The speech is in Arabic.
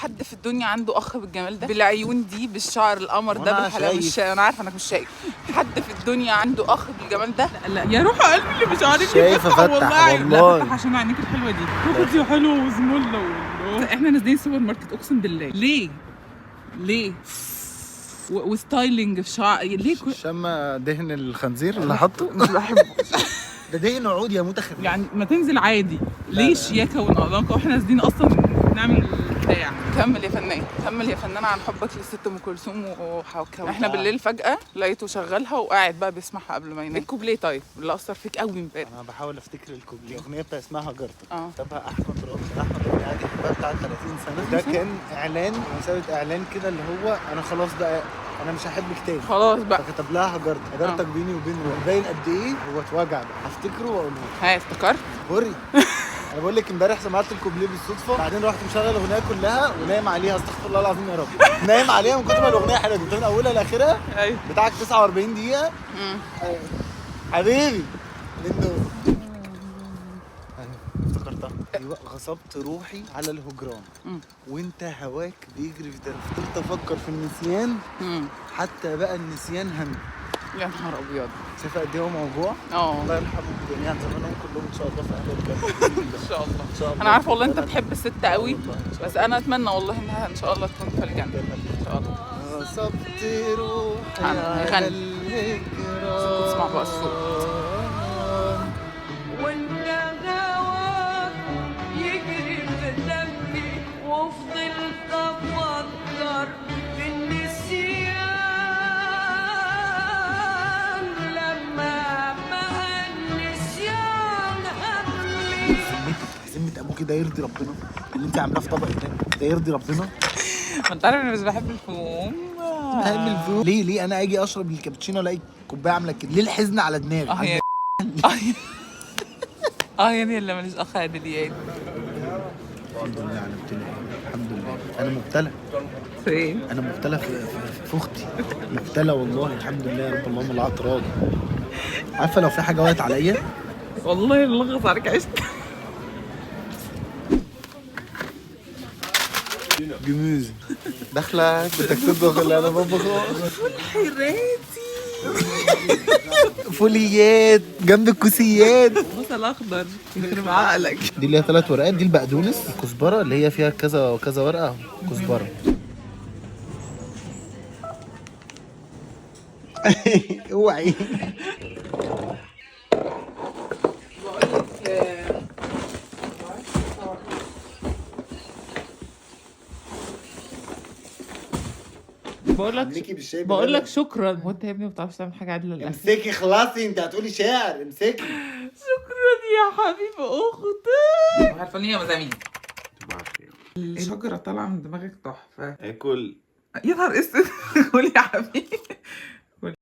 حد في الدنيا عنده اخ بالجمال ده، بالعيون دي، بالشعر القمر ده، بالحلاوه؟ مش شايف. انا عارفه انك مش شايف. حد في الدنيا عنده اخ بالجمال ده؟ لا يا روح قلبي اللي مش عارف شايفه فتح والله. لا فتح عشان عينيك الحلوه دي. اختي حلوه وزمله والله. احنا نازلين سوبر ماركت اقسم بالله. ليه وستايلينج في شعر ليه شم دهن الخنزير اللي حطه مش بحبه. ده دهن عود يا متخلف. يعني ما تنزل عادي. ليه شياكه ونقلقه واحنا نازلين اصلا نعمل بتاع. كمل يا فنان، كمل يا فنان عن حبك لست ام كلثوم وحوكه. احنا بالليل فجاه لقيته شغلها وقاعد بقى بيسمعها قبل ما ينام. ايه الكوبليه طيب اللي اثر فيك قوي امبارح؟ انا بحاول افتكر الكوبليه. الاغنيه بتاع اسمها هجرتك. اه كتبها احمد رامي قاعد يحبها بتاع 30 سنه. ده كان اعلان، مسابقه اعلان كده اللي هو انا خلاص بقى انا مش هحبك تاني خلاص بقى. فكتب لها هجرتك بيني وبين روحي. باين قد ايه هو اتوجع بقى. هفتكره واقوله لك. ها افتكرت؟ بوري انا بقول لك امبارح سمعت الكوبليه بالصدفه، بعدين رحت مشغل الاغنيه كلها ونايم عليها. استغفر الله العظيم يا رب. نايم عليها من كتر ما الاغنيه حلوه. جبتها من اولها لاخرها. ايوه بتاعك 49 دقيقه. حبيبي منه افتكرتها. ايوه غصبت روحي على الهجران وانت هواك بيجري في دمي. فضلت افكر في النسيان حتى بقى النسيان هم. يا نهار ابيض. شايفه قد ايه هو موجوع؟ الله يرحمهم جميعا زمانهم كلهم ان شاء الله في اهل الجنه. ان شاء الله. انا عارفه والله انت بتحب الست قوي، بس انا اتمنى والله انها ان شاء الله تكون في الجنه ان شاء الله. غصبت روحي على الهجران. تسمع بقى الصوت. وانت هواك يجري في دمي وفضلت افكر في النسيان لما بقى النسيان همي. ذمة ابوكي ده يرضي ربنا؟ اللي انت عاملاه في طبق ده يرضي ربنا؟ ما انت عارف انا مش بحب الفوم. بحب الفوم. ليه انا اجي اشرب الكابتشينو الاقي كوبايه عامله كده؟ ليه الحزن على دماغي؟ يعني اللي ماليش اخ عادل يعني. الحمد لله على ابتلاء. الحمد لله انا مبتلى. فين؟ انا مبتلى في اختي. مبتلى والله. الحمد لله يا رب. اللهم لا اعتراض. عارفه لو في حاجه وقعت عليا والله اللي غص عليك عشت. جموز داخله بدك تطبخ ولا انا بطبخ؟ فول حراتي. فوليات جنب الكوسيات. بصل اخضر يخرب عقلك. دي اللي هي 3 ورقات. دي البقدونس. الكزبره اللي هي فيها كذا وكذا ورقه. كزبره. اوعي. بقول لك شكرا. هو انت يا ابني ما بتعرفش تعمل حاجه عادله للاكل؟ امسكي خلاصي. انت هتقولي شعر. امسكي. شكرا يا حبيب اختي. عارفه ليه يا مزامين؟ الشجره طالعه من دماغك تحفه. اكل. يا نهار اسود. قول يا حبيبي.